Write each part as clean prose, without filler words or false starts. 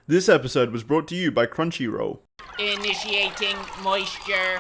This episode was brought to you by Crunchyroll. Initiating moisture.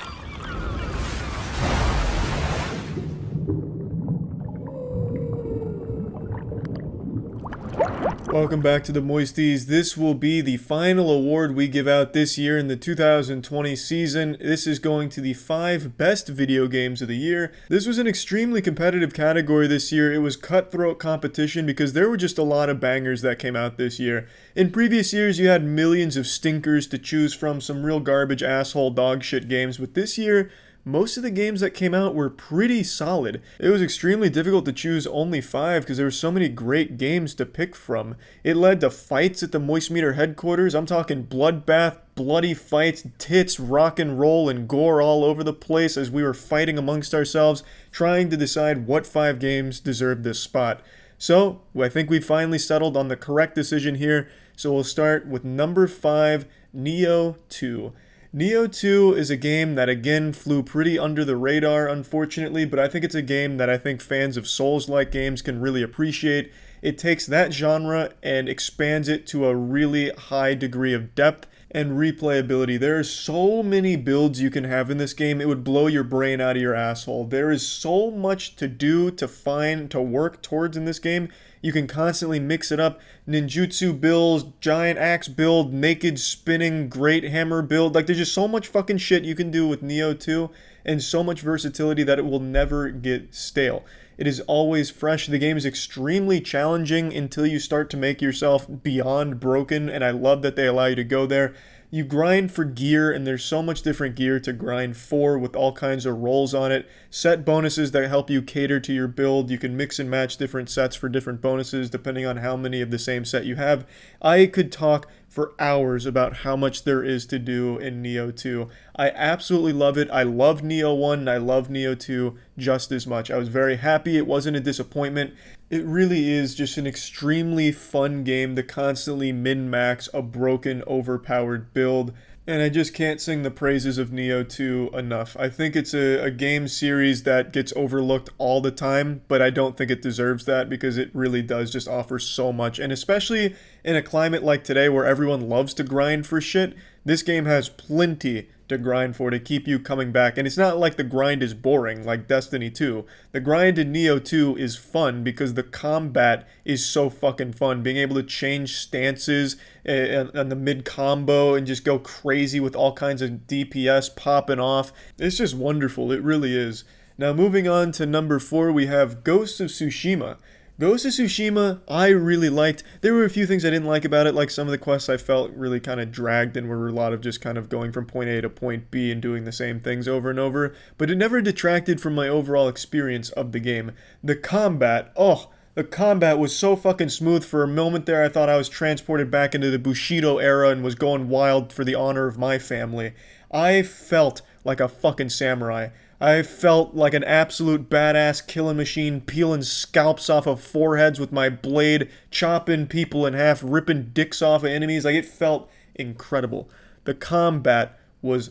Welcome back to the Moisties. This will be the final award we give out this year in the 2020 season. This is going to the 5 best video games of the year. This was an extremely competitive category this year. It was cutthroat competition because there were just a lot of bangers that came out this year. In previous years, you had millions of stinkers to choose from, some real garbage asshole dog shit games, but this year, most of the games that came out were pretty solid. It was extremely difficult to choose only 5 because there were so many great games to pick from. It led to fights at the Moist Meter headquarters. I'm talking bloodbath, bloody fights, tits, rock and roll, and gore all over the place as we were fighting amongst ourselves, trying to decide what 5 games deserved this spot. So, I think we finally settled on the correct decision here. So we'll start with number 5, Nioh 2. Nioh 2 is a game that again flew pretty under the radar, unfortunately, but I think it's a game that I think fans of Souls-like games can really appreciate. It takes that genre and expands it to a really high degree of depth and replayability. There are so many builds you can have in this game, it would blow your brain out of your asshole. There is so much to do, to find, to work towards in this game. You can constantly mix it up. Ninjutsu builds, giant axe build, naked spinning, great hammer build. Like, there's just so much fucking shit you can do with Nioh 2 and so much versatility that it will never get stale. It is always fresh. The game is extremely challenging until you start to make yourself beyond broken, and I love that they allow you to go there. You grind for gear, and there's so much different gear to grind for with all kinds of rolls on it. Set bonuses that help you cater to your build. You can mix and match different sets for different bonuses depending on how many of the same set you have. I could talk for hours about how much there is to do in Nioh 2. I absolutely love it. I love Nioh 1 and I love Nioh 2 just as much. I was very happy. It wasn't a disappointment. It really is just an extremely fun game to constantly min-max a broken, overpowered build. And I just can't sing the praises of Nioh 2 enough. I think it's a game series that gets overlooked all the time, but I don't think it deserves that because it really does just offer so much. And especially in a climate like today where everyone loves to grind for shit, this game has plenty to grind for to keep you coming back. And it's not like the grind is boring like Destiny 2. The grind in Nioh 2 is fun because the combat is so fucking fun. Being able to change stances on the mid combo and just go crazy with all kinds of DPS popping off. It's just wonderful. It really is. Now moving on to number 4, we have Ghost of Tsushima. Ghost of Tsushima, I really liked. There were a few things I didn't like about it, like some of the quests I felt really kind of dragged and were a lot of just kind of going from point A to point B and doing the same things over and over, but it never detracted from my overall experience of the game. The combat was so fucking smooth. For a moment there, I thought I was transported back into the Bushido era and was going wild for the honor of my family. I felt like a fucking samurai. I felt like an absolute badass killing machine, peeling scalps off of foreheads with my blade, chopping people in half, ripping dicks off of enemies. Like, it felt incredible. The combat was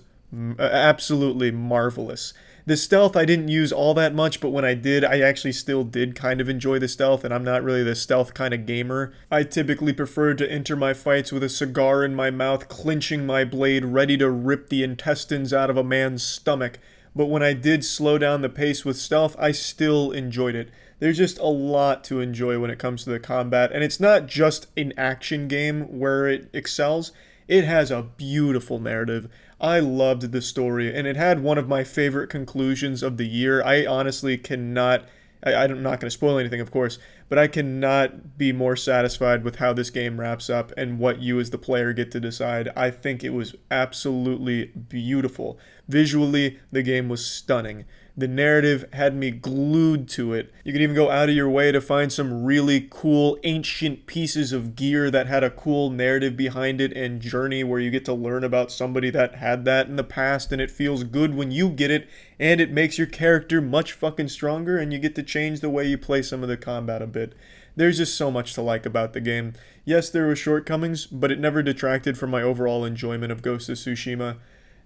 absolutely marvelous. The stealth I didn't use all that much, but when I did, I actually still did kind of enjoy the stealth, and I'm not really the stealth kind of gamer. I typically prefer to enter my fights with a cigar in my mouth, clenching my blade, ready to rip the intestines out of a man's stomach. But when I did slow down the pace with stealth, I still enjoyed it. There's just a lot to enjoy when it comes to the combat, and it's not just an action game where it excels. It has a beautiful narrative. I loved the story, and it had one of my favorite conclusions of the year. I honestly cannot... I'm not going to spoil anything, of course, but I cannot be more satisfied with how this game wraps up and what you as the player get to decide. I think it was absolutely beautiful. Visually, the game was stunning. The narrative had me glued to it. You could even go out of your way to find some really cool ancient pieces of gear that had a cool narrative behind it and journey where you get to learn about somebody that had that in the past, and it feels good when you get it, and it makes your character much fucking stronger, and you get to change the way you play some of the combat a bit. There's just so much to like about the game. Yes, there were shortcomings, but it never detracted from my overall enjoyment of Ghost of Tsushima.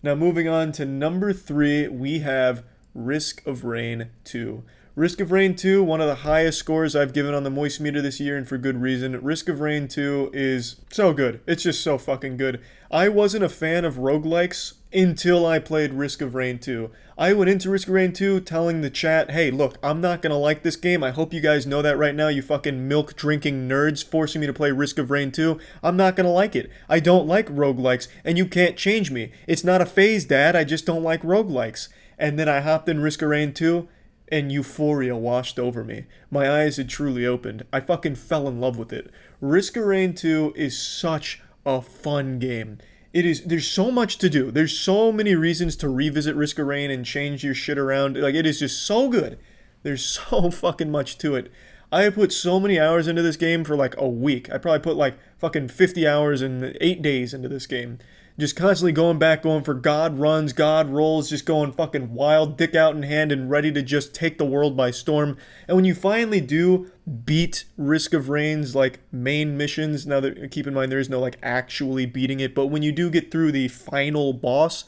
Now moving on to number 3, we have Risk of Rain 2. Risk of Rain 2, one of the highest scores I've given on the Moist meter this year, and for good reason. Risk of Rain 2 is so good. It's just so fucking good. I wasn't a fan of roguelikes until I played Risk of Rain 2. I went into Risk of Rain 2 telling the chat, hey, look, I'm not gonna like this game. I hope you guys know that right now, you fucking milk-drinking nerds forcing me to play Risk of Rain 2. I'm not gonna like it. I don't like roguelikes, and you can't change me. It's not a phase, Dad. I just don't like roguelikes. And then I hopped in Risk of Rain 2, and euphoria washed over me. My eyes had truly opened. I fucking fell in love with it. Risk of Rain 2 is such a fun game. There's so much to do. There's so many reasons to revisit Risk of Rain and change your shit around. Like, it is just so good. There's so fucking much to it. I put so many hours into this game for like a week. I probably put like fucking 50 hours and 8 days into this game. Just constantly going back, going for God runs, God rolls, just going fucking wild, dick out in hand, and ready to just take the world by storm. And when you finally do beat Risk of Rain's like main missions, now that keep in mind there is no like actually beating it, but when you do get through the final boss,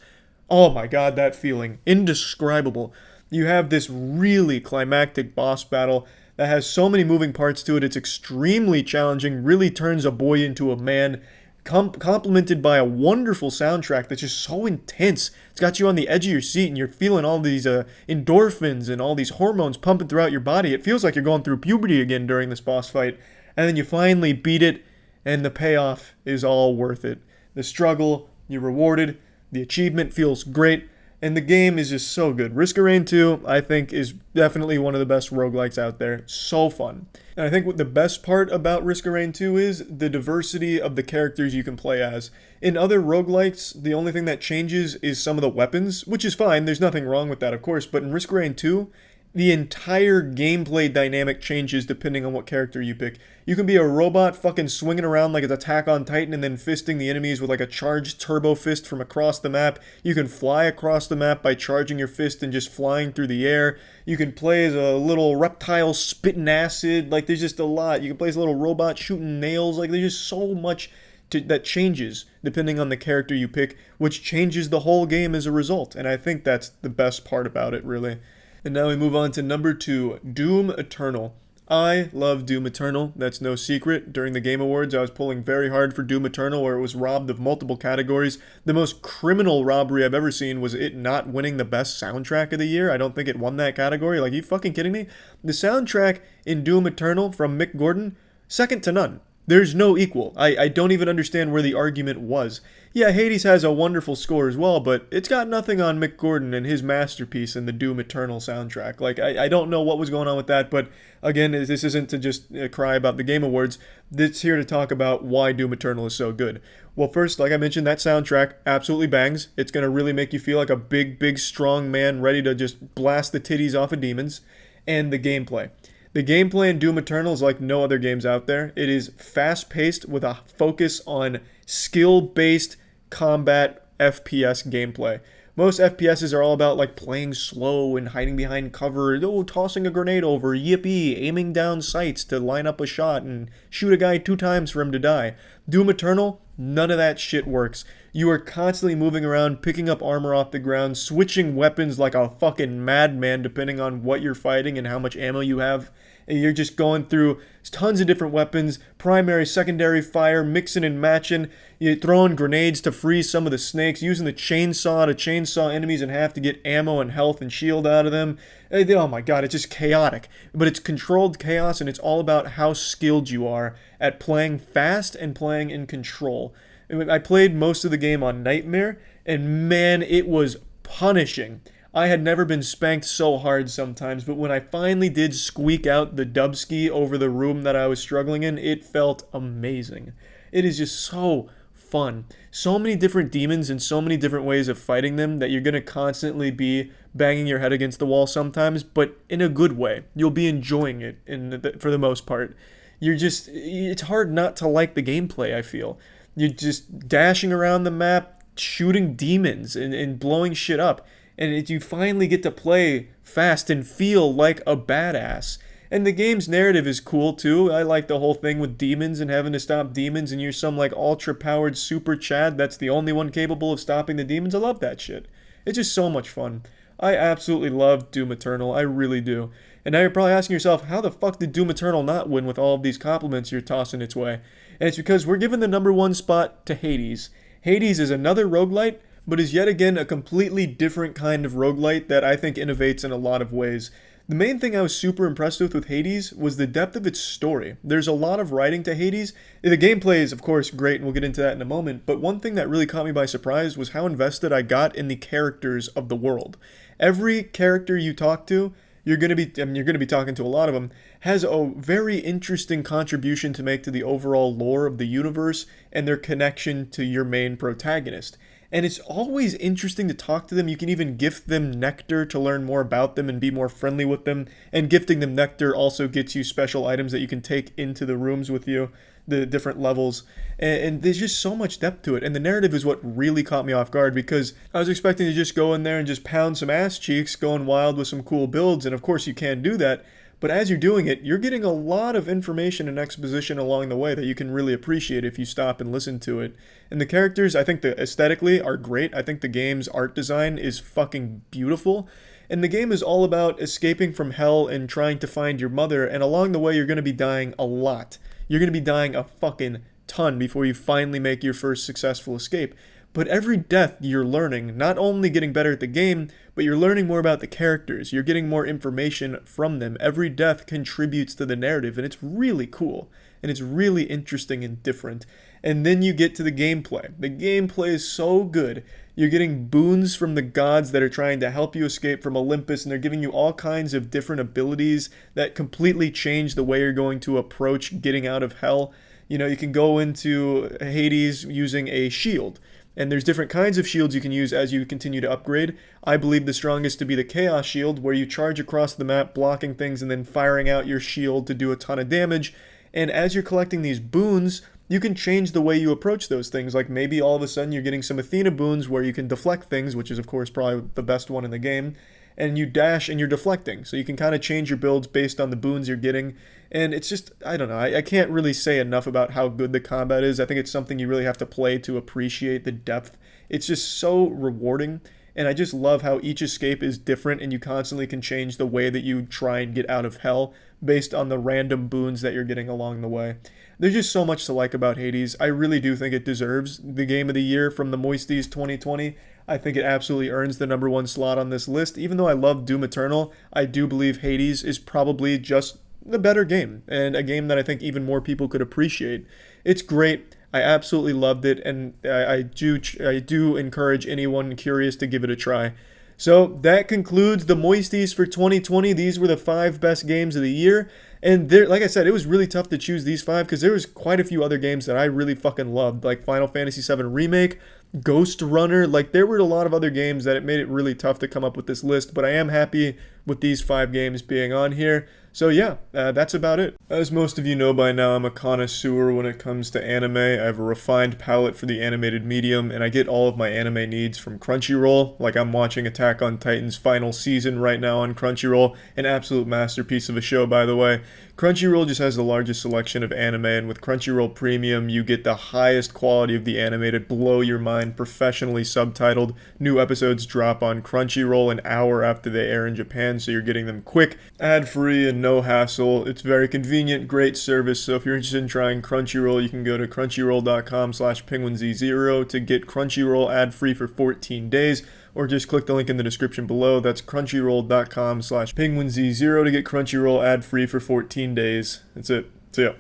oh my god, that feeling, indescribable. You have this really climactic boss battle that has so many moving parts to it. It's extremely challenging, really turns a boy into a man. Complemented by a wonderful soundtrack that's just so intense. It's got you on the edge of your seat and you're feeling all these endorphins and all these hormones pumping throughout your body. It feels like you're going through puberty again during this boss fight. And then you finally beat it, and the payoff is all worth it. The struggle, you're rewarded, the achievement feels great, and the game is just so good. Risk of Rain 2, I think, is definitely one of the best roguelikes out there. So fun. And I think what the best part about Risk of Rain 2 is the diversity of the characters you can play as. In other roguelikes, the only thing that changes is some of the weapons, which is fine, there's nothing wrong with that, of course, but in Risk of Rain 2, the entire gameplay dynamic changes depending on what character you pick. You can be a robot fucking swinging around like it's Attack on Titan and then fisting the enemies with like a charged turbo fist from across the map. You can fly across the map by charging your fist and just flying through the air. You can play as a little reptile spitting acid. Like, there's just a lot. You can play as a little robot shooting nails. Like, there's just so much that changes depending on the character you pick, which changes the whole game as a result. And I think that's the best part about it, really. And now we move on to number 2, Doom Eternal. I love Doom Eternal, that's no secret. During the Game Awards, I was pulling very hard for Doom Eternal, where it was robbed of multiple categories. The most criminal robbery I've ever seen was it not winning the best soundtrack of the year. I don't think it won that category. Like, are you fucking kidding me? The soundtrack in Doom Eternal from Mick Gordon, second to none. There's no equal. I don't even understand where the argument was. Yeah, Hades has a wonderful score as well, but it's got nothing on Mick Gordon and his masterpiece in the Doom Eternal soundtrack. Like, I don't know what was going on with that, but again, this isn't to just cry about the Game Awards. It's here to talk about why Doom Eternal is so good. Well, first, like I mentioned, that soundtrack absolutely bangs. It's going to really make you feel like a big, strong man ready to just blast the titties off of demons. And the gameplay. The gameplay in Doom Eternal is like no other games out there. It is fast-paced with a focus on skill-based combat FPS gameplay. Most FPSs are all about like playing slow and hiding behind cover, tossing a grenade over, yippee, aiming down sights to line up a shot and shoot a guy 2 times for him to die. Doom Eternal, none of that shit works. You are constantly moving around, picking up armor off the ground, switching weapons like a fucking madman depending on what you're fighting and how much ammo you have. And you're just going through tons of different weapons, primary, secondary fire, mixing and matching. You're throwing grenades to freeze some of the snakes, using the chainsaw to chainsaw enemies in half to get ammo and health and shield out of them. Oh my god, it's just chaotic. But it's controlled chaos, and it's all about how skilled you are at playing fast and playing in control. I played most of the game on Nightmare, and man, it was punishing. I had never been spanked so hard sometimes, but when I finally did squeak out the dubski over the room that I was struggling in, it felt amazing. It is just so fun. So many different demons and so many different ways of fighting them that you're going to constantly be banging your head against the wall sometimes, but in a good way. You'll be enjoying it for the most part. It's hard not to like the gameplay, I feel. You're just dashing around the map, shooting demons and blowing shit up. And you finally get to play fast and feel like a badass. And the game's narrative is cool too. I like the whole thing with demons and having to stop demons, and you're some like ultra-powered super Chad that's the only one capable of stopping the demons. I love that shit. It's just so much fun. I absolutely love Doom Eternal, I really do. And now you're probably asking yourself, how the fuck did Doom Eternal not win with all of these compliments you're tossing its way? And it's because we're giving the number one spot to Hades. Hades is another roguelite, but is yet again a completely different kind of roguelite that I think innovates in a lot of ways. The main thing I was super impressed with Hades was the depth of its story. There's a lot of writing to Hades. The gameplay is, of course, great, and we'll get into that in a moment, but one thing that really caught me by surprise was how invested I got in the characters of the world. Every character you talk to, you're going to be talking to a lot of them, has a very interesting contribution to make to the overall lore of the universe and their connection to your main protagonist. And it's always interesting to talk to them. You can even gift them nectar to learn more about them and be more friendly with them. And gifting them nectar also gets you special items that you can take into the rooms with you, the different levels. And there's just so much depth to it. And the narrative is what really caught me off guard, because I was expecting to just go in there and just pound some ass cheeks, going wild with some cool builds. And of course you can do that. But as you're doing it, you're getting a lot of information and exposition along the way that you can really appreciate if you stop and listen to it. And the characters, I think aesthetically are great. I think the game's art design is fucking beautiful. And the game is all about escaping from hell and trying to find your mother. And along the way, you're going to be dying a lot. You're going to be dying a fucking ton before you finally make your first successful escape. But every death you're learning, not only getting better at the game, but you're learning more about the characters. You're getting more information from them. Every death contributes to the narrative, and it's really cool. And it's really interesting and different. And then you get to the gameplay. The gameplay is so good. You're getting boons from the gods that are trying to help you escape from Olympus, and they're giving you all kinds of different abilities that completely change the way you're going to approach getting out of hell. You know, you can go into Hades using a shield. And there's different kinds of shields you can use as you continue to upgrade. I believe the strongest to be the Chaos Shield, where you charge across the map, blocking things and then firing out your shield to do a ton of damage. And as you're collecting these boons, you can change the way you approach those things. Like maybe all of a sudden you're getting some Athena boons where you can deflect things, which is of course probably the best one in the game. And you dash and you're deflecting. So you can kind of change your builds based on the boons you're getting. And it's just, I don't know, I can't really say enough about how good the combat is. I think it's something you really have to play to appreciate the depth. It's just so rewarding. And I just love how each escape is different and you constantly can change the way that you try and get out of hell based on the random boons that you're getting along the way. There's just so much to like about Hades. I really do think it deserves the Game of the Year from the Moisties 2020. I think it absolutely earns the number one slot on this list. Even though I love Doom Eternal, I do believe Hades is probably just the better game, and a game that I think even more people could appreciate. It's great. I absolutely loved it, and I do encourage anyone curious to give it a try. So that concludes the Moisties for 2020. These were the 5 best games of the year. And there, like I said, it was really tough to choose these 5 because there was quite a few other games that I really fucking loved, like Final Fantasy VII Remake, Ghost Runner. Like there were a lot of other games that it made it really tough to come up with this list, but I am happy with these 5 games being on here. So yeah, that's about it. As most of you know by now, I'm a connoisseur when it comes to anime. I have a refined palate for the animated medium, and I get all of my anime needs from Crunchyroll. Like I'm watching Attack on Titan's final season right now on Crunchyroll, an absolute masterpiece of a show, by the way. Crunchyroll just has the largest selection of anime, and with Crunchyroll Premium, you get the highest quality of the animated, blow your mind, professionally subtitled. New episodes drop on Crunchyroll an hour after they air in Japan, so you're getting them quick, ad-free, and no hassle. It's very convenient, great service, so if you're interested in trying Crunchyroll, you can go to crunchyroll.com/penguinz0 to get Crunchyroll ad-free for 14 days, or just click the link in the description below. That's crunchyroll.com/penguinz0 to get Crunchyroll ad-free for 14 days. That's it. See ya.